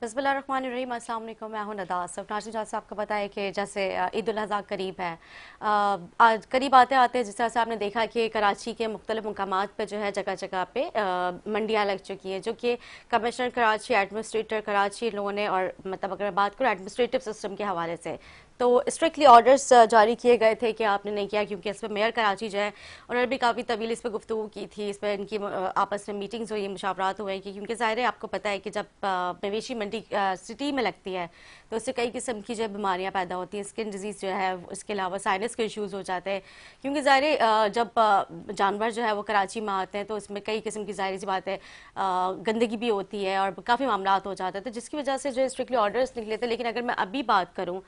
बिस्मिल्लाहिर्रहमानिर्रहीम। अस्सलाम वालेकुम। मैं हूं नदा आसफ। नाज़रीन, जैसे आपको पता है कि जैसे ईद उल अज़हा करीब है, आज करीब आते आते जिस तरह से आपने देखा कि कराची के मुख्तलिफ मुकामात पे जो है जगह जगह पे मंडियाँ लग चुकी हैं, जो कि कमिश्नर कराची, एडमिनिस्ट्रेटर कराची, लोगों ने, और मतलब अगर मैं बात करूँ एडमिनिस्ट्रेटिव सिस्टम के हवाले से, तो स्ट्रिक्टली ऑर्डर्स जारी किए गए थे कि आपने नहीं किया, क्योंकि इस पर मेयर कराची जो है उन्होंने भी काफ़ी तवील इस पर गुफ्तगू की थी। इस पर इनकी आपस में मीटिंग्स हुई, मुशावरात हुए कि क्योंकि ज़ाहिर है आपको पता है कि जब मवेशी मंडी सिटी में लगती है तो उससे कई किस्म की जो है बीमारियाँ पैदा होती हैं, स्किन डिजीज़ जो है, इसके अलावा साइनस के इशूज़ हो जाते हैं, क्योंकि ज़ाहिर है जब जानवर जो है वो कराची में आते हैं तो उसमें कई किस्म की ज़ाहिर सी बात है गंदगी भी होती है और काफ़ी मामलात हो जाते हैं, तो जिसकी वजह से जो है स्ट्रिक्टली ऑर्डर्स निकले थे। लेकिन अगर मैं अभी बात करूँ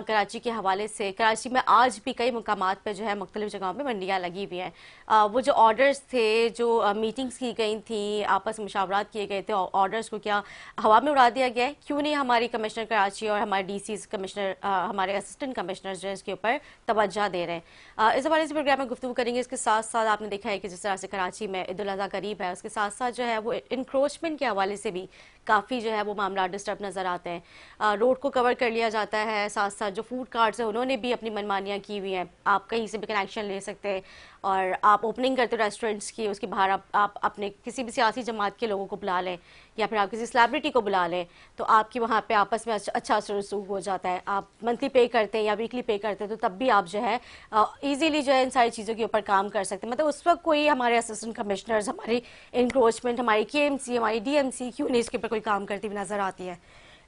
कराची के हवाले से, कराची में आज भी कई मुकामात पे जो है मुख्तलिफ जगहों पे मंडियाँ लगी हुई हैं। वो जो ऑर्डर्स थे, जो मीटिंग्स की गई थी, आपस में मुशावरात किए गए थे, ऑर्डर्स को क्या हवा में उड़ा दिया गया है? क्यों नहीं हमारी कमिश्नर कराची और हमारे डीसी कमिश्नर, हमारे असिस्टेंट कमिश्नर जो है इसके ऊपर तवज्जो दे रहे हैं? इस हवाले से प्रोग्राम में गुफ्तगू करेंगे। इसके साथ साथ आपने देखा है कि जिस तरह से कराची में ईद उल अज़हा करीब है, उसके साथ साथ जो है वो इंक्रोचमेंट के हवाले से भी काफ़ी जो है वो मामला डिस्टर्ब नज़र आते हैं। रोड को कवर कर लिया जाता है, साथ साथ जो फूड कार्ट्स हैं उन्होंने भी अपनी मनमानियाँ की हुई हैं। आप कहीं से भी कनेक्शन ले सकते हैं और आप ओपनिंग करते हो रेस्टोरेंट्स की, उसके बाहर आप अपने किसी भी सियासी जमात के लोगों को बुला लें या फिर आप किसी सेलिब्रिटी को बुला लें तो आपकी वहाँ पे आपस में अच्छा रसूख हो जाता है। आप मंथली पे करते हैं या वीकली पे करते हैं तो तब भी आप जो है ईजीली जो है इन सारी चीज़ों के ऊपर काम कर सकते हैं। मतलब उस वक्त कोई हमारे असिस्टेंट कमिश्नर्स, हमारी इंक्रोचमेंट, हमारी केएमसी, हमारी डीएमसी क्यों नहीं इसके ऊपर कोई काम करती हुई नजर आती है?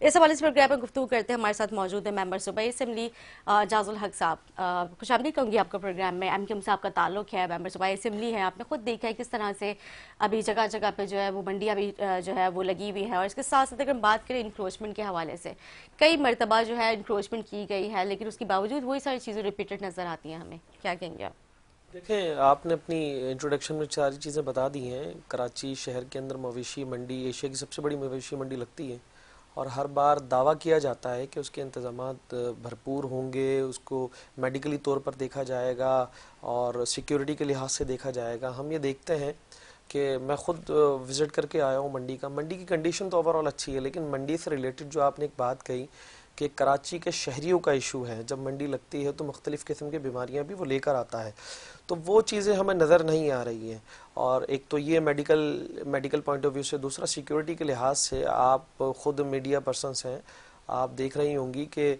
इस हवाले से प्रोग्राम में गुफ्तगू करते हैं। हमारे साथ मौजूद है मेंबर सूबाई असम्बली जाजुल हक साहब। खुशामदीद कहूँगी आपका प्रोग्राम में। एमक्यूएम से आपका ताल्लुक है, मेंबर सूबाई असम्बली है, आपने खुद देखा है किस तरह से अभी जगह जगह पे जो है वो मंडियाँ भी जो है वो लगी हुई है। और इसके साथ साथ अगर हम बात करें इंक्रोचमेंट के हवाले से, कई मरतबा जो है इंक्रोचमेंट की गई है लेकिन उसके बावजूद वही सारी चीज़ें रिपीटेड नज़र आती हैं हमें। क्या कहेंगे आप? देखें, आपने अपनी इंट्रोडक्शन में सारी चीज़ें बता दी हैं। कराची शहर के अंदर मवेशी मंडी एशिया की सबसे बड़ी मवेशी मंडी लगती है और हर बार दावा किया जाता है कि उसके इंतज़ामात भरपूर होंगे, उसको मेडिकली तौर पर देखा जाएगा और सिक्योरिटी के लिहाज से देखा जाएगा। हम ये देखते हैं कि मैं ख़ुद विज़िट करके आया हूँ मंडी का। मंडी की कंडीशन तो ओवरऑल अच्छी है, लेकिन मंडी से रिलेटेड जो आपने एक बात कही कि कराची के शहरियों का इशू है, जब मंडी लगती है तो मुख्तलिफ़ किस्म की बीमारियाँ भी वो लेकर आता है, तो वो चीज़ें हमें नज़र नहीं आ रही हैं। और एक तो ये मेडिकल पॉइंट ऑफ व्यू से, दूसरा सिक्योरिटी के लिहाज से। आप ख़ुद मीडिया पर्सनस हैं, आप देख रही होंगी कि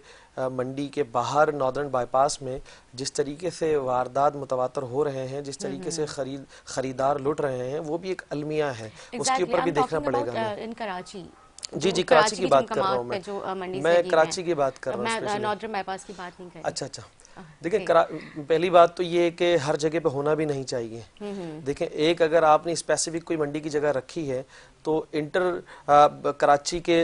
मंडी के बाहर नॉर्दर्न बाईपास में जिस तरीके से वारदात मुतवातर हो रहे हैं, जिस तरीके से खरीदार लुट रहे हैं, वो भी एक अलमिया है। उसके ऊपर भी देखना पड़ेगा हमें। इन कराची, जी जो जी, कराची कराची की की जो बात कर रहा हूँ मुकामात पे जो मंडीज़ मैं लगी हैं, कराची की बात कर रहा हूँ मैं स्पेशली। नॉर्दर्न बाईपास की बात नहीं कर रही। अच्छा अच्छा, देखिए पहली बात तो ये है कि हर जगह पे होना भी नहीं चाहिए। देखें, एक अगर आपने स्पेसिफिक कोई मंडी की जगह रखी है तो कराची के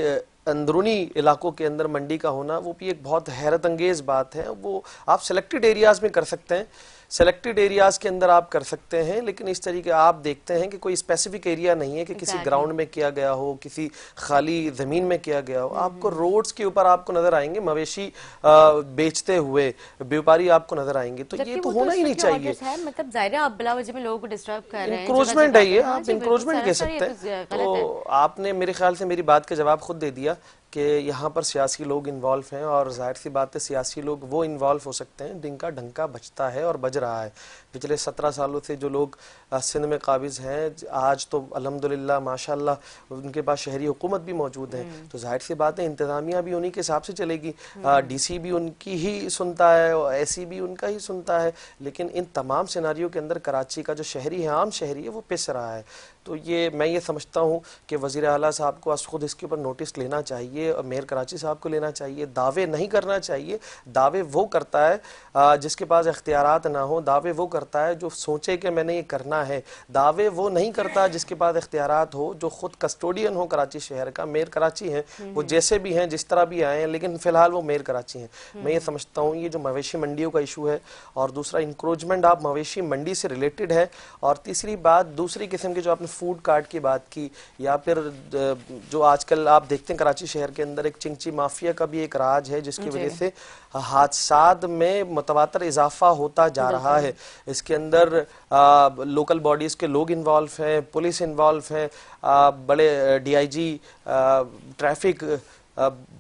अंदरूनी इलाकों के अंदर मंडी का होना वो भी एक बहुत हैरत अंगेज बात है। वो आप सेलेक्टेड एरियाज में कर सकते हैं, सेलेक्टेड एरियाज के अंदर आप कर सकते हैं, लेकिन इस तरीके आप देखते हैं कि कोई स्पेसिफिक एरिया नहीं है कि किसी ग्राउंड में किया गया हो, किसी खाली ज़मीन में किया गया हो। आपको रोड्स के ऊपर आपको नज़र आएंगे मवेशी बेचते हुए व्यापारी आपको नज़र आएंगे, तो ये तो होना ही नहीं चाहिए। मतलब जाहिर है आप बिला वजह में लोगों को डिस्टर्ब कर रहे हैं, जगह इंक्रोचमेंट जगह है पे। ये, हाँ आप जी, बिल्कुल इंक्रोचमेंट कह सरासर ये सकते हैं। तो गलत है। तो आपने मेरे ख्याल से मेरी बात का जवाब खुद दे दिया कि यहाँ पर सियासी लोग इन्वॉल्व हैं, और जाहिर सी बात है सियासी लोग वो इन्वॉल्व हो सकते हैं जिनका डंका बजता है और बज रहा है। पिछले 17 सालों से जो लोग सिंध में काबिज हैं, आज तो अल्हम्दुलिल्लाह माशाल्लाह उनके पास शहरी हुकूमत भी मौजूद है, तो जाहिर सी बात है इंतज़ामिया भी उन्हीं के हिसाब से चलेगी। डीसी भी उनकी ही सुनता है और एसी भी उनका ही सुनता है। लेकिन इन तमाम सिनारियों के अंदर कराची का जो शहरी है, आम शहरी है, वो पिस रहा है। तो मैं ये समझता हूँ कि वज़ीर आला साहब को आज खुद इसके ऊपर नोटिस लेना चाहिए और मेयर कराची साहब को लेना चाहिए। दावे नहीं करना चाहिए। दावे वो करता है जिसके पास इख्तियारात ना हो, दावे वो करता है जो सोचे कि मैंने ये करना है। दावे वो नहीं करता जिसके पास इख्तियारात हो, जो खुद कस्टोडियन हो कराची शहर का। मेयर कराची हैं, वो जैसे भी हैं, जिस तरह भी आए हैं, लेकिन फ़िलहाल वो मेयर कराची हैं। मैं ये समझता हूँ ये जो मवेशी मंडियों का इशू है, और दूसरा इंक्रोचमेंट आप मवेशी मंडी से रिलेटेड है, और तीसरी बात दूसरी किस्म के जो आपने फूड कार्ट की बात की, या फिर जो आजकल आप देखते हैं कराची शहर के अंदर एक चिंची माफिया का भी एक राज है, जिसकी वजह से हादसात में मुतवातर इजाफा होता जा रहा है। इसके अंदर लोकल बॉडीज के लोग इन्वॉल्व हैं, पुलिस इन्वॉल्व है, बड़े डीआईजी ट्रैफिक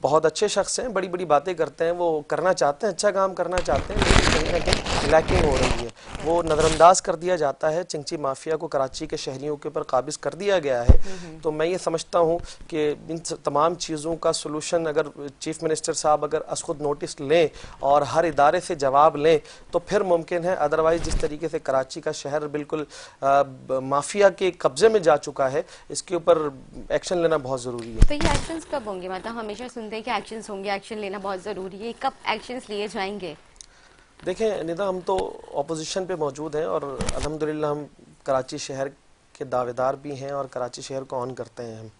बहुत अच्छे शख्स हैं, बड़ी बड़ी बातें करते हैं, वो करना चाहते हैं, अच्छा काम करना चाहते हैं, लेकिन कहीं ना कहीं लैकिंग हो रही है, वो नज़रअंदाज कर दिया जाता है। चिंची माफिया को कराची के शहरियों के ऊपर काबिज कर दिया गया है। तो मैं ये समझता हूँ कि इन तमाम चीज़ों का सोल्यूशन अगर चीफ मिनिस्टर साहब अगर खुद नोटिस लें और हर इदारे से जवाब लें तो फिर मुमकिन है। अदरवाइज जिस तरीके से कराची का शहर बिल्कुल माफिया के कब्जे में जा चुका है, इसके ऊपर एक्शन लेना बहुत ज़रूरी है। तो ये एक्शंस कब होंगे? मतलब हमेशा सुनते हैं कि एक्शंस होंगे, एक्शन लेना बहुत ज़रूरी है, कब एक्शंस लिए जाएंगे? देखें निदा, हम तो अपोजिशन पे मौजूद हैं और अल्हम्दुलिल्लाह हम कराची शहर के दावेदार भी हैं और कराची शहर को ऑन करते हैं।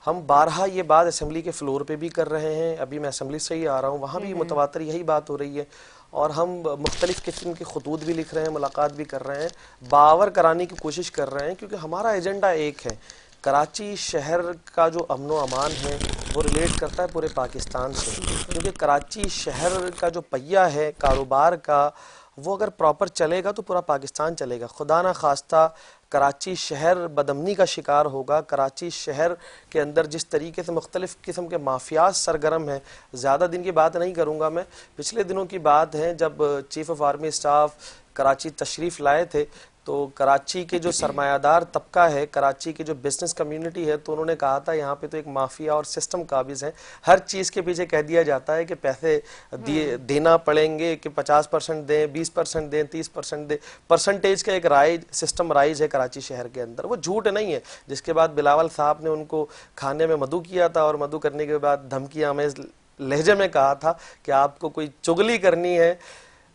हम बारहा ये बात असेंबली के फ्लोर पे भी कर रहे हैं, अभी मैं असेंबली से ही आ रहा हूँ, वहाँ भी मुतवातर यही बात हो रही है, और हम मुख्तलिफ किस्म के खतूत भी लिख रहे हैं, मुलाकात भी कर रहे हैं, बावर कराने की कोशिश कर रहे हैं, क्योंकि हमारा एजेंडा एक है। कराची शहर का जो अमन व अमान है वो रिलेट करता है पूरे पाकिस्तान से, क्योंकि कराची शहर का जो पहिया है कारोबार का, वो अगर प्रॉपर चलेगा तो पूरा पाकिस्तान चलेगा। खुदा ना खास्ता कराची शहर बदमनी का शिकार होगा, कराची शहर के अंदर जिस तरीके से मुख्तलिफ़ किस्म के माफियाज सरगर्म हैं, ज़्यादा दिन की बात नहीं करूँगा मैं, पिछले दिनों की बात है जब chief of army staff Karachi तशरीफ़ लाए थे, तो कराची के जो सरमायादार तबका है, कराची की जो बिजनेस कम्युनिटी है, तो उन्होंने कहा था यहाँ पे तो एक माफिया और सिस्टम काबिज है, हर चीज़ के पीछे कह दिया जाता है कि पैसे देना पड़ेंगे, कि 50% दें, 20% दें, 30% दें, परसेंटेज का एक राइज सिस्टम राइज है कराची शहर के अंदर, वो झूठ नहीं है। जिसके बाद बिलावल साहब ने उनको खाने में मधु किया था और मधु करने के बाद धमकी आमेज लहजे में कहा था कि आपको कोई चुगली करनी है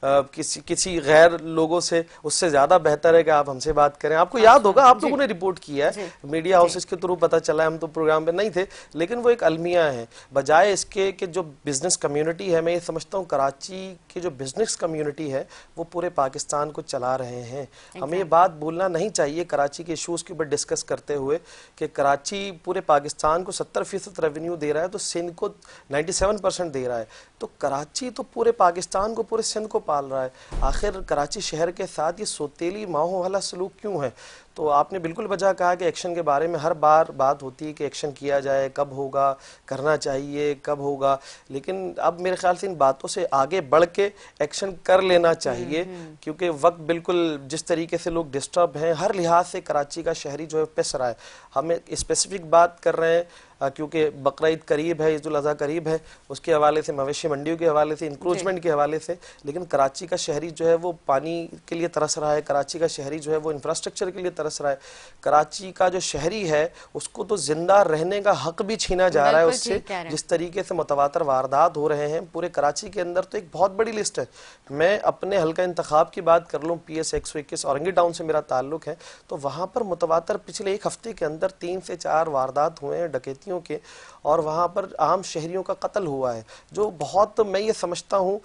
किसी गैर लोगों से, उससे ज्यादा बेहतर है कि आप हमसे बात करें। आपको याद होगा, आप लोगों ने रिपोर्ट किया है, मीडिया हाउसेस के थ्रू पता चला है, हम तो प्रोग्राम पे नहीं थे, लेकिन वो एक अलमिया है। बजाय इसके कि जो बिजनेस कम्युनिटी है, मैं ये समझता हूँ कराची की जो बिजनेस कम्युनिटी है वो पूरे पाकिस्तान को चला रहे हैं। हमें ये बात भूलना नहीं चाहिए कराची के इशूज़ के ऊपर डिस्कस करते हुए कि कराची पूरे पाकिस्तान को 70% रेवेन्यू दे रहा है, तो सिंध को 97% दे रहा है, तो कराची तो पूरे पाकिस्तान को, पूरे सिंध को पाल रहा है। आखिर कराची शहर के साथ ये सोतेली माहों वाला सलूक क्यों है? तो आपने बिल्कुल वजह कहा कि एक्शन के बारे में हर बार बात होती है कि एक्शन किया जाए, कब होगा, करना चाहिए, कब होगा, लेकिन अब मेरे ख्याल से इन बातों से आगे बढ़ के एक्शन कर लेना चाहिए, क्योंकि वक्त बिल्कुल जिस तरीके से लोग डिस्टर्ब हैं, हर लिहाज से कराची का शहरी जो है पिस रहा है। हम स्पेसिफिक बात कर रहे हैं क्योंकि बकरा ईद करीब है, ईद उल अज़हा करीब है, उसके हवाले से, मवेशी मंडियों के हवाले से, इंक्रोचमेंट के हवाले से, लेकिन कराची का शहरी जो है वो पानी के लिए तरस रहा है, कराची का शहरी जो है वो इंफ्रास्ट्रक्चर के लिए तरस रहा है, कराची का जो शहरी है उसको तो जिंदा रहने का हक भी छीना जा रहा है उससे। जिस तरीके से मुतवातर वारदात हो रहे हैं पूरे कराची के अंदर, तो एक बहुत बड़ी लिस्ट है। मैं अपने हल्का इंतखाब की बात कर लूँ, PS 121 औरंगी टाउन से मेरा ताल्लुक है, तो वहाँ पर मुतवातर पिछले एक हफ्ते के अंदर 3 से 4 वारदात हुए हैं डकैती के, और वहां पर आम शहरियों का कत्ल हुआ है, जो बहुत, मैं ये समझता हूं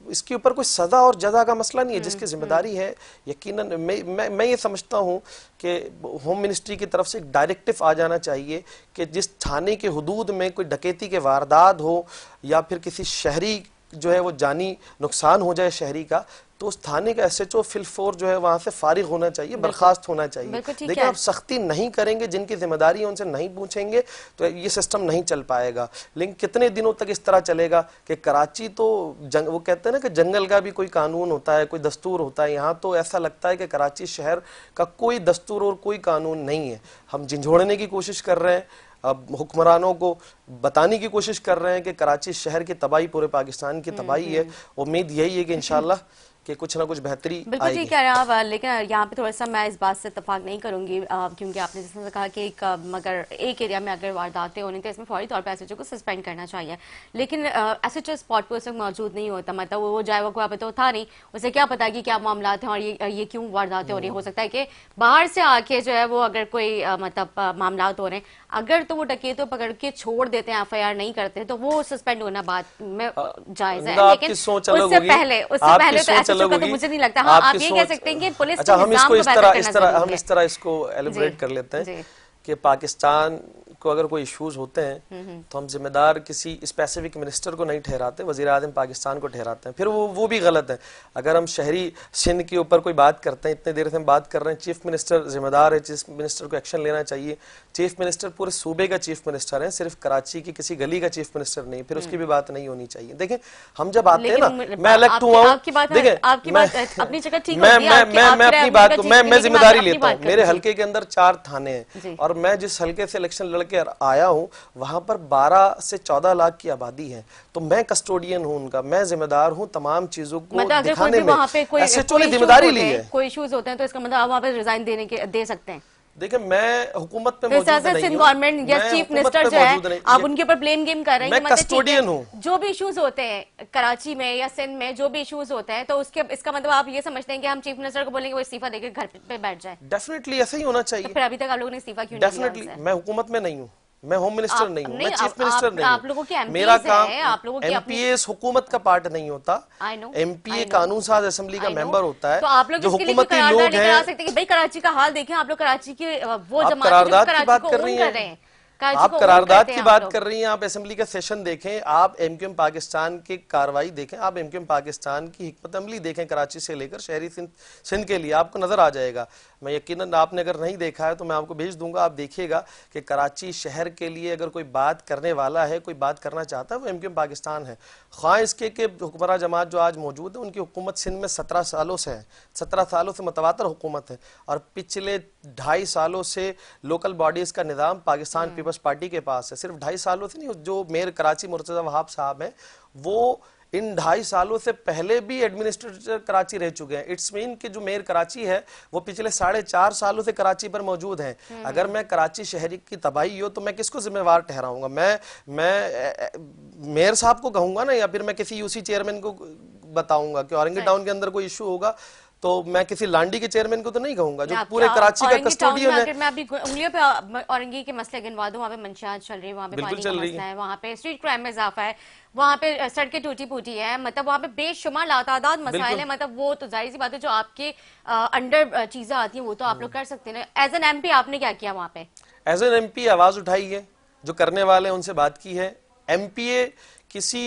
इसके ऊपर कोई सजा और जजा का मसला नहीं है, जिसकी जिम्मेदारी है यकीनन मैं ये समझता हूं कि होम मिनिस्ट्री की तरफ से एक डायरेक्टिव आ जाना चाहिए कि जिस थाने के हुदूद में कोई डकैती के वारदात हो या फिर किसी शहरी जो है वो जानी नुकसान हो जाए शहरी का, तो उस थाने का SHO फिलफोर जो है वहां से फारिग होना चाहिए, बर्खास्त होना चाहिए। देखिए, आप सख्ती नहीं करेंगे, जिनकी जिम्मेदारी है उनसे नहीं पूछेंगे, तो ये सिस्टम नहीं चल पाएगा। लेकिन कितने दिनों तक इस तरह चलेगा कि कराची तो वो कहते हैं ना कि जंगल का भी कोई कानून होता है, कोई दस्तूर होता है, यहाँ तो ऐसा लगता है कि कराची शहर का कोई दस्तूर और कोई कानून नहीं है। हम झंझोड़ने की कोशिश कर रहे हैं, अब हुक्मरानों को बताने की कोशिश कर रहे हैं कि कराची शहर की तबाही पूरे पाकिस्तान की तबाही है। उम्मीद यही है कि इंशाल्लाह कि कुछ ना कुछ बेहतरी बिल्कुल ठीक कह रहे हैं आप, लेकिन यहाँ पे थोड़ा सा मैं इस बात से इत्तेफाक नहीं करूंगी, क्योंकि आपने जैसे कहा कि मगर एक एरिया में अगर वारदातें होनी तो इसमें फौरी तौर पे SHO को सस्पेंड करना चाहिए, लेकिन SHO स्पॉट पर उस वक्त मौजूद नहीं होता, मतलब वो जाए वो कोई तो था नहीं, उसे क्या पता कि क्या मामला हैं और ये क्यों वारदातें हो रही है। हो सकता है कि बाहर से आके जो है वो अगर कोई मतलब मामला हो रहे हैं, अगर तो वो डकैतों पकड़ के छोड़ देते हैं, FIR नहीं करते, तो वो सस्पेंड होना बात में जायज है, लेकिन उससे पहले तो अलग तो होगी, मुझे नहीं लगता। हाँ, आप आपकी ये कह सोच। सकते हैं कि पुलिस अच्छा, के हम निज़ाम इसको को इस बेहतर तरह करना ज़रूरी हम है। इस तरह इसको एलिब्रेट जी, कर लेते हैं जी। कि पाकिस्तान को अगर कोई इश्यूज होते हैं तो हम जिम्मेदार किसी स्पेसिफिक मिनिस्टर को नहीं ठहराते, वजीर आज़म पाकिस्तान को ठहराते हैं। फिर वो भी गलत है। अगर हम शहरी सिंध के ऊपर कोई बात करते हैं, इतने देर से हम बात कर रहे हैं, चीफ मिनिस्टर जिम्मेदार है, चीफ मिनिस्टर को एक्शन लेना चाहिए। चीफ मिनिस्टर पूरे सूबे का चीफ मिनिस्टर है, सिर्फ कराची की किसी गली का चीफ मिनिस्टर नहीं, फिर उसकी भी बात नहीं होनी चाहिए। देखें, हम जब आते हैं ना, मैं इलेक्ट हुआ हूँ, देखें आपकी बात अपनी जगह ठीक मैं होती है, अपनी बात को मैं जिम्मेदारी लेता हूँ। मेरे हल्के हल्के के अंदर 4 थाने हैं और मैं जिस हल्के से इलेक्शन लड़के आया हूँ वहां पर 12 से 14 लाख की आबादी है, तो मैं कस्टोडियन हूँ उनका, मैं जिम्मेदार हूँ तमाम चीजों को दिखाने में। एसएचओ ने जिम्मेदारी ली है। कोई इश्यूज होते हैं तो इसका मतलब आप वहाँ पे रिजाइन दे सकते हैं। देखिए, मैं हुकूमत पे तो मौजूद नहीं हूँ, सिंध गवर्नमेंट या चीफ मिनिस्टर जो है, आप उनके ऊपर ब्लेम गेम कर रहे हैं। मैं कस्टोडियन हूँ। जो भी इश्यूज होते हैं कराची में या सिंध में, जो भी इश्यूज होते हैं, तो उसके इसका मतलब आप ये समझते हैं कि हम चीफ मिनिस्टर को बोलेंगे वो इस्तीफा देकर घर पे बैठ जाए? डेफिनेटली ऐसा ही होना चाहिए। तो फिर अभी तक आप लोगों ने इस्तीफा क्यों नहीं दिया? डेफिनेटली मैं हुकूमत में नहीं हूँ, मैं होम मिनिस्टर नहीं हूँ, मैं चीफ मिनिस्टर नहीं आप लोगों के हूँ। MPs मेरा काम, हैं, आप लोगों की एमपीएस हुकूमत का पार्ट नहीं होता। एमपीए कानून साज असेंबली का मेंबर होता है। तो आप लोग जो हुकूमती लोग हैं, आ सकते हैं कि भाई कराची का हाल देखें, आप लोग कराची की वो आप जमात करारदाद की बात कर रही हैं, आप करारदाद की बात कर रही हैं, आप असेंबली का सेशन देखें, आप एमक्यूएम पाकिस्तान की कार्रवाई देखें, आप एमक्यूएम पाकिस्तान की हिकमत अमली देखें कराची से लेकर शहरी सिंध के लिए, आपको नजर आ जाएगा। मैं यकीनन, आपने अगर नहीं देखा है तो मैं आपको भेज दूंगा, आप देखिएगा कि कराची शहर के लिए अगर कोई बात करने वाला है, कोई बात करना चाहता है, वो एमक्यूएम पाकिस्तान है। ख्वाह इसके कि हुक्मरान जमात जो आज मौजूद है, उनकी हुकूमत सिंध में 17 सालों से है, 17 सालों से मुतवातर हुकूमत है, और पिछले 2.5 सालों से लोकल बॉडीज का निज़ाम पाकिस्तान पीपल्स पार्टी के पास है। सिर्फ 2.5 सालों से नहीं, जो मेयर कराची मुर्तज़ा वहाब साहब हैं, वो इन 2.5 सालों से पहले भी एडमिनिस्ट्रेटर कराची रह चुके हैं। इट्स मीन कि जो मेयर कराची है वो पिछले 4.5 सालों से कराची पर मौजूद हैं। अगर मैं कराची शहरी की तबाही हो तो मैं किसको जिम्मेवार ठहराऊंगा? मैं मेयर साहब को कहूंगा ना, या फिर मैं किसी यूसी चेयरमैन को बताऊंगा कि औरंगी टाउन के अंदर कोई इशू होगा तो मैं किसी लांडी के चेयरमैन को तो नहीं कहूंगा जो पूरे कराची का कस्टोडियन है। मैं अभी उंगलियों पे औरंगी के मसले गिनवा दूं, वहाँ पे मंशियात चल रही है, वहाँ पे पानी का मसला है, वहाँ पे स्ट्रीट क्राइम में इजाफा है, वहाँ पे सड़कें टूटी फूटी है, मतलब वहाँ पे बेशुमार लातादाद मसाइल है। मतलब वो तो जाहिर सी बात है, जो आपके अंडर चीजें आती हैं वो तो आप लोग कर सकते हैं। एज एन एमपी आपने क्या किया वहाँ पे? एज एन एमपी आवाज उठाई है, जो करने वाले हैं उनसे बात की है। एमपीए किसी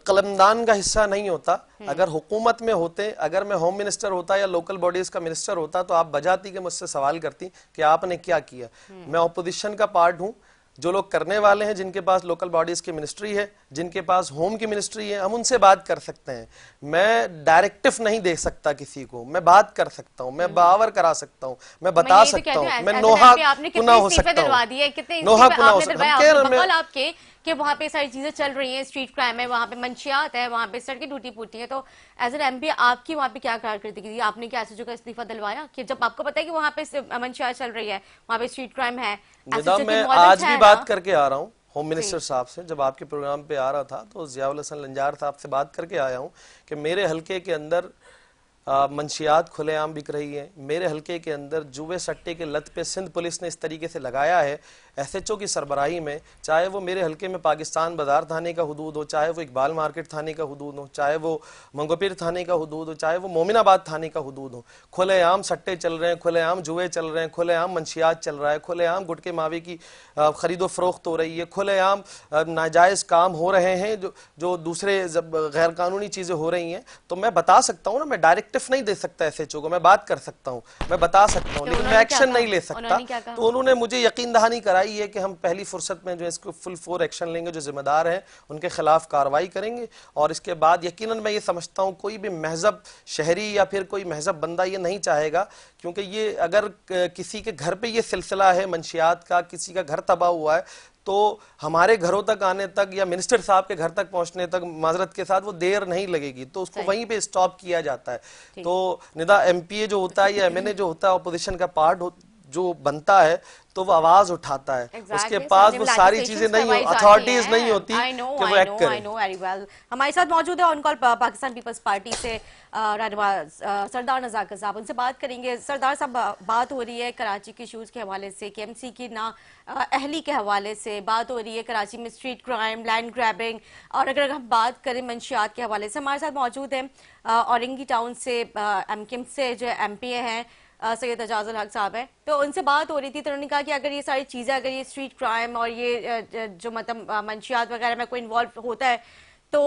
कलमदान का हिस्सा नहीं होता। अगर हुकूमत में होते, अगर मैं होम मिनिस्टर होता या लोकल बॉडीज का मिनिस्टर होता तो आप बजाती के मुझसे सवाल करती कि आपने क्या किया। मैं ऑपोजिशन का पार्ट हूं। जो लोग करने वाले हैं, जिनके पास लोकल बॉडीज की मिनिस्ट्री है, जिनके पास होम की मिनिस्ट्री है, हम उनसे बात कर सकते हैं। मैं डायरेक्टिव नहीं दे सकता किसी को, मैं बात कर सकता हूं, मैं बावर करा सकता हूं, मैं बता सकता हूं, मैं नोहा कुना हो सकता हूं, नोहा कुना हो सकता हूं कि वहाँ पे सारी चीजें चल रही हैं, स्ट्रीट क्राइम है, वहाँ पे मंशियात है, वहाँ पे सड़कें टूटी फूटी है। तो एज एन एमपी आपकी वहाँ पे क्या कारकर्दगी थी? आपने क्या एसएचओ का इस्तीफा दिलवाया कि जब आपको पता है कि वहाँ पे मंशियात चल रही है, वहाँ पे स्ट्रीट क्राइम है? मैं आज भी बात करके आ रहा हूँ होम मिनिस्टर साहब से। जब आपके प्रोग्राम पे आ रहा था तो ज़ियाउल हसन लंजार साहब से बात करके आया हूँ कि मेरे हल्के के अंदर मंशियात खुलेआम बिक रही है। मेरे हल्के के अंदर जुए सट्टे के लत पे सिंध पुलिस ने इस तरीके से लगाया है एसएचओ की सरबराही में, चाहे वो मेरे हल्के में पाकिस्तान बाजार थाने का हुदूद हो, चाहे वो इकबाल मार्केट थाने का हुदूद हो, चाहे वो मंगोपीर थाने का हुदूद हो, चाहे वो मोमिनाबाद थाने का हुदूद हो। खुलेआम सट्टे चल रहे हैं, खुलेआम जुए चल रहे हैं, खुलेआम मंशियात चल रहा है, खुलेआम गुटके मावे की खरीदो फरोख्त हो रही है, खुलेआम नाजायज़ काम हो रहे हैं, जो दूसरे गैर कानूनी चीज़ें हो रही हैं। तो मैं बता सकता हूँ ना, मैं डायरेक्टिव नहीं दे सकता एसएचओ को, मैं बात कर सकता हूँ, मैं बता सकता हूँ, लेकिन मैं एक्शन नहीं ले सकता। तो उन्होंने मुझे यकीन दहानी कराई है कि हम पहली फुर्सत में जो इसको फुल फोर एक्शन लेंगे, जो जिम्मेदार हैं उनके खिलाफ कार्रवाई करेंगे। और इसके बाद यकीनन मैं ये समझता हूँ कोई भी महजब शहरी या फिर कोई महजब बंदा ये नहीं चाहेगा, क्योंकि ये अगर किसी के घर पे ये सिलसिला है मंशियात का, किसी का घर तबाह हुआ है, तो हमारे घरों तक आने तक या मिनिस्टर साहब के घर तक पहुंचने तक माजरत के साथ वो देर नहीं लगेगी, तो उसको वहीं पे स्टॉप किया जाता है। तो निदा एमपीए जो होता है या एमएनए जो होता है, अपोजिशन का पार्ट जो बनता है तो वो आवाज उठाता है, उसके Exactly, पास सामने वो सारी legislations चीजें नहीं, करवाई जाती अथॉरिटीज नहीं हैं। होती I know, कि वो I एक्ट know, I करे। know very well। हमारे साथ मौजूद है ऑन कॉल पाकिस्तान पीपल्स पार्टी से रहनुमा सरदार नज़ाकत साहब, उनसे बात करेंगे। सरदार साहब, बात हो रही है कराची के इशूज़ के हवाले से, KMC की ना अहली के हवाले से बात हो रही है, कराची में स्ट्रीट क्राइम, लैंड ग्रैबिंग, और अगर हम बात करें मंशियात के हवाले से, हमारे साथ मौजूद हैं औरंगी टाउन से MKM से जो MP हैं सैयद एजाजुल हक साहब हैं। तो उनसे बात हो रही थी तो उन्होंने कहा कि अगर ये सारी चीज़ें, अगर ये स्ट्रीट क्राइम और ये जो मतलब मंशियात वगैरह में कोई इन्वॉल्व होता है तो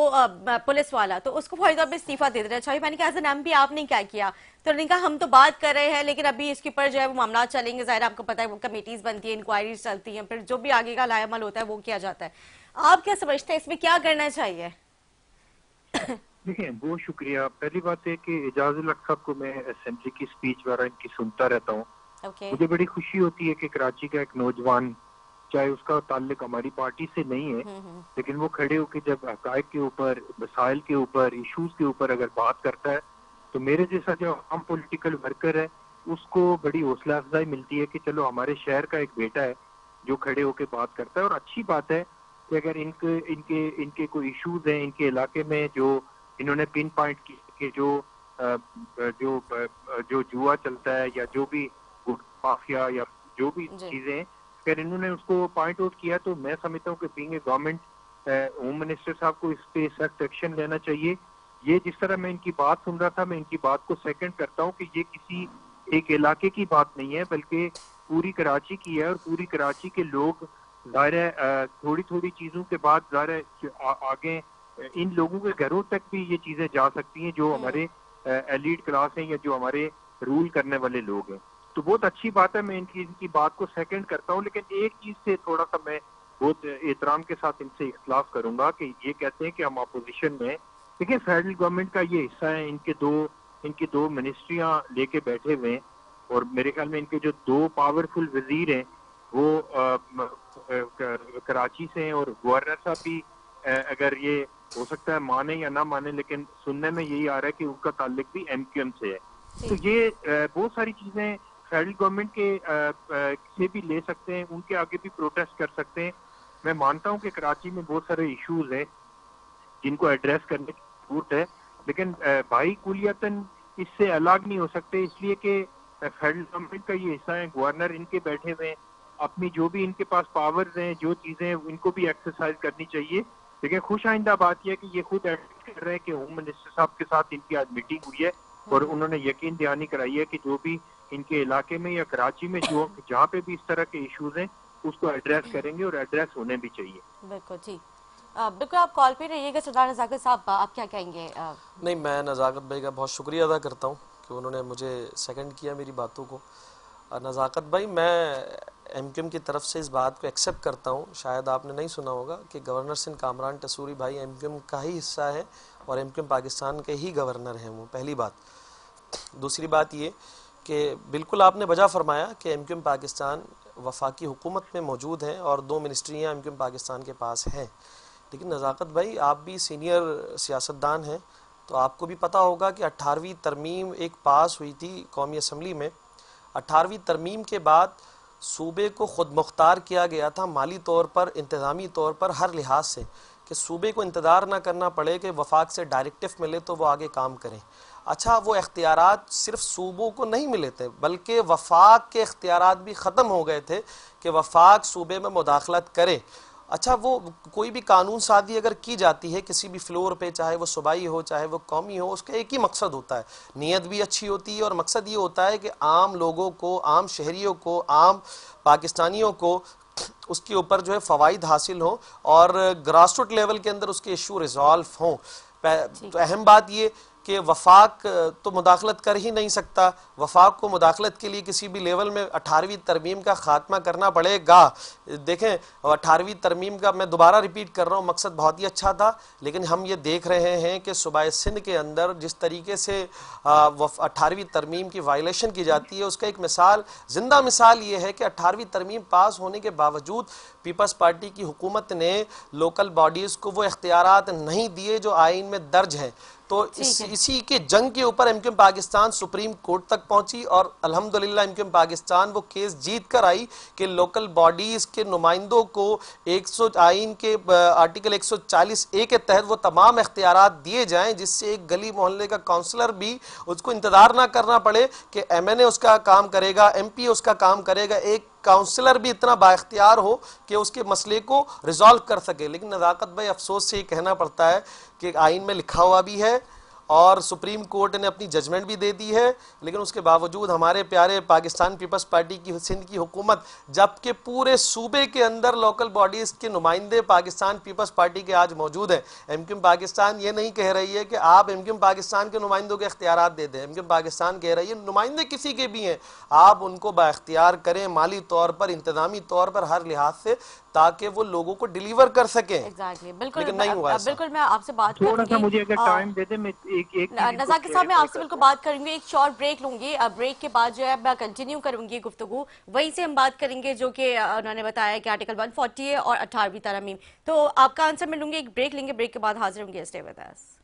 पुलिस वाला तो उसको फौरी तौर पर इस्तीफा दे देना चाहिए। मैंने कहा एज एन MP आपने क्या किया? तो उन्होंने कहा हम तो बात कर रहे हैं लेकिन अभी इसके ऊपर जो है वो मामला चलेंगे, ज़ाहिर आपको पता है वो कमेटीज बनती है, इंक्वायरीज चलती हैं, फिर जो भी आगे का लायामल होता है वो किया जाता है। आप क्या समझते हैं इसमें क्या करना चाहिए? देखिए, बहुत शुक्रिया। पहली बात है कि एजाजुल हक साहब को मैं असेंबली की स्पीच वगैरह इनकी सुनता रहता हूँ। मुझे बड़ी खुशी होती है कि कराची का एक नौजवान, चाहे उसका ताल्लुक हमारी पार्टी से नहीं है, लेकिन वो खड़े होकर जब हकायक के ऊपर, मसाइल के ऊपर, इश्यूज के ऊपर अगर बात करता है तो मेरे जैसा जो आम पॉलिटिकल वर्कर है उसको बड़ी हौसला अफजाई मिलती है कि चलो हमारे शहर का एक बेटा है जो खड़े होकर बात करता है। और अच्छी बात है कि अगर इनके इनके इनके कोई इश्यूज हैं इनके इलाके में जो इन्होंने पिन पॉइंट की कि जो जुआ चलता है या जो भी माफिया या जो भी चीजें, अगर इन्होंने उसको पॉइंट आउट किया तो मैं समझता हूँ कि being a government home minister साहब को इस पे सख्त एक्शन लेना चाहिए। ये जिस तरह मैं इनकी बात सुन रहा था, मैं इनकी बात को सेकंड करता हूँ कि ये किसी एक इलाके की बात नहीं है बल्कि पूरी कराची की है। और पूरी कराची के लोग ज़ाहिर है थोड़ी थोड़ी चीजों के बाद ज़ाहिर है आगे इन लोगों के घरों तक भी ये चीजें जा सकती हैं जो हमारे एलीट क्लास हैं या जो हमारे रूल करने वाले लोग हैं। तो बहुत अच्छी बात है, मैं इनकी बात को सेकंड करता हूँ। लेकिन एक चीज से थोड़ा सा मैं बहुत एहतराम के साथ इनसे इख्तिलाफ करूंगा कि ये कहते हैं कि हम अपोजिशन में। देखिए, फेडरल गवर्नमेंट का ये हिस्सा है, इनकी दो मिनिस्ट्रियां लेके बैठे हुए हैं और मेरे ख्याल में इनके जो दो पावरफुल वजीर हैं वो कराची से हैं। और गवर्नर साहब भी अगर ये हो सकता है माने या ना माने, लेकिन सुनने में यही आ रहा है कि उनका ताल्लुक भी MQM से है। तो ये बहुत सारी चीजें फेडरल गवर्नमेंट के से भी ले सकते हैं, उनके आगे भी प्रोटेस्ट कर सकते हैं। मैं मानता हूं कि कराची में बहुत सारे इश्यूज हैं जिनको एड्रेस करने की जरूरत है, लेकिन भाई कुलियतन इससे अलग नहीं हो सकते, इसलिए कि फेडरल गवर्नमेंट का ये हिस्सा है। गवर्नर इनके बैठे हुए हैं, अपनी जो भी इनके पास पावर्स हैं, जो चीजें इनको भी एक्सरसाइज करनी चाहिए। लेकिन खुश आइंदा बात यह है कि ये खुद एडमिट कर रहे हैं कि होम मिनिस्टर साहब के साथ इनकी आज मीटिंग हुई है और उन्होंने यकीन दहानी कराई है कि जो भी इनके इलाके में या कराची में जो जहाँ पे भी इस तरह के इश्यूज हैं उसको एड्रेस करेंगे और एड्रेस होने भी चाहिए। बिल्कुल जी, बिल्कुल आप कॉल पे रहिएगा। सरदार नज़ाकत साहब, आप क्या कहेंगे? नहीं, मैं नज़ाकत भाई का बहुत शुक्रिया अदा करता हूँ कि उन्होंने मुझे सेकंड किया मेरी बातों को। नज़ाकत भाई, मैं MQM की तरफ से इस बात को एक्सेप्ट करता हूँ। शायद आपने नहीं सुना होगा कि गवर्नर सिंध कामरान टसूरी भाई MQM का ही हिस्सा है और MQM पाकिस्तान के ही गवर्नर हैं वो, पहली बात। दूसरी बात ये कि बिल्कुल आपने वजह फरमाया कि MQM पाकिस्तान वफाकी हुकूमत में मौजूद है और दो मिनिस्ट्रियाँ MQM पाकिस्तान के पास हैं। लेकिन नज़ाकत भाई, आप भी सीनियर सियासतदान हैं तो आपको भी पता होगा कि 18वीं तरमीम एक पास हुई थी कौमी असम्बली में। 18वीं तरमीम के बाद सूबे को खुद मुख्तार किया गया था माली तौर पर, इंतज़ामी तौर पर, हर लिहाज से, कि सूबे को इंतज़ार ना करना पड़े कि वफाक से डायरेक्टिव मिले तो वो आगे काम करें। अच्छा, वो इख्तियारात सिर्फ सूबों को नहीं मिले थे बल्कि वफाक के इख्तियारात भी ख़त्म हो गए थे कि वफाक सूबे में मुदाखलत करे। अच्छा, वो कोई भी कानून साजी अगर की जाती है किसी भी फ्लोर पे, चाहे वो सूबाई हो चाहे वो कौमी हो, उसका एक ही मकसद होता है, नीयत भी अच्छी होती है और मकसद ये होता है कि आम लोगों को, आम शहरियों को, आम पाकिस्तानियों को उसके ऊपर जो है फ़वाइद हासिल हो और ग्रास रूट लेवल के अंदर उसके इशू रिजॉल्व हों। तो अहम बात ये कि वफाक तो मुदाखलत कर ही नहीं सकता, वफाक को मुदाखलत के लिए किसी भी लेवल में 18वीं तरमीम का खात्मा करना पड़ेगा। देखें, 18वीं तरमीम का मैं दोबारा रिपीट कर रहा हूँ, मकसद बहुत ही अच्छा था, लेकिन हम ये देख रहे हैं कि सूबा सिंध के अंदर जिस तरीके से 18वीं तरमीम की वायलेशन की जाती है, उसका एक मिसाल, जिंदा मिसाल ये है कि 18वीं तरमीम पास होने के बावजूद पीपल्स पार्टी की हुकूमत ने लोकल बॉडीज़ को वो इख्तियारात नहीं दिए जो आइन में दर्ज हैं। तो इसी के जंग के ऊपर एमक्यूएम पाकिस्तान सुप्रीम कोर्ट तक पहुंची और अल्हम्दुलिल्लाह एमक्यूएम पाकिस्तान वो केस जीत कर आई कि लोकल बॉडीज के नुमाइंदों को 100 आइन के आर्टिकल 140A के तहत वो तमाम इख्तियारात दिए जाएं, जिससे एक गली मोहल्ले का काउंसलर भी उसको इंतजार ना करना पड़े कि एमएनए उसका काम करेगा, एमपी उसका काम करेगा, एक काउंसलर भी इतना बाख्तियार हो कि उसके मसले को रिजॉल्व कर सके। लेकिन नज़ाकत भाई, अफसोस से ये कहना पड़ता है कि आइन में लिखा हुआ भी है और सुप्रीम कोर्ट ने अपनी जजमेंट भी दे दी है, लेकिन उसके बावजूद हमारे प्यारे पाकिस्तान पीपल्स पार्टी की सिंध की हुकूमत, जबकि पूरे सूबे के अंदर लोकल बॉडीज़ के नुमाइंदे पाकिस्तान पीपल्स पार्टी के आज मौजूद हैं, एमक्यूएम पाकिस्तान ये नहीं कह रही है कि आप एमक्यूएम पाकिस्तान के नुमाइंदों के इख्तियारात दे दें। एमक्यूएम पाकिस्तान कह रही है नुमाइंदे किसी के भी हैं, आप उनको बाख्तियार करें माली तौर पर, इंतजामी तौर पर, हर लिहाज से, ताकि वो लोगों को डिलीवर कर सकें। एग्जैक्टली, बिल्कुल। लेकिन नहीं हुआ ऐसा। बिल्कुल, मैं आपसे बात थोड़ा सा मुझे अगर करूंगी। टाइम दे दे, मैं एक नज़ाकत साहब, मैं आपसे बिल्कुल बात करूंगी, एक शॉर्ट ब्रेक लूंगी। ब्रेक के बाद जो है मैं कंटिन्यू करूंगी गुफ्तगू, वहीं से हम बात करेंगे जो कि उन्होंने बताया कि आर्टिकल 140 है और 18वीं तरमीम। तो आपका आंसर मैं लूंगी, एक ब्रेक लेंगे, ब्रेक के बाद हाजिर होंगे। Stay with us.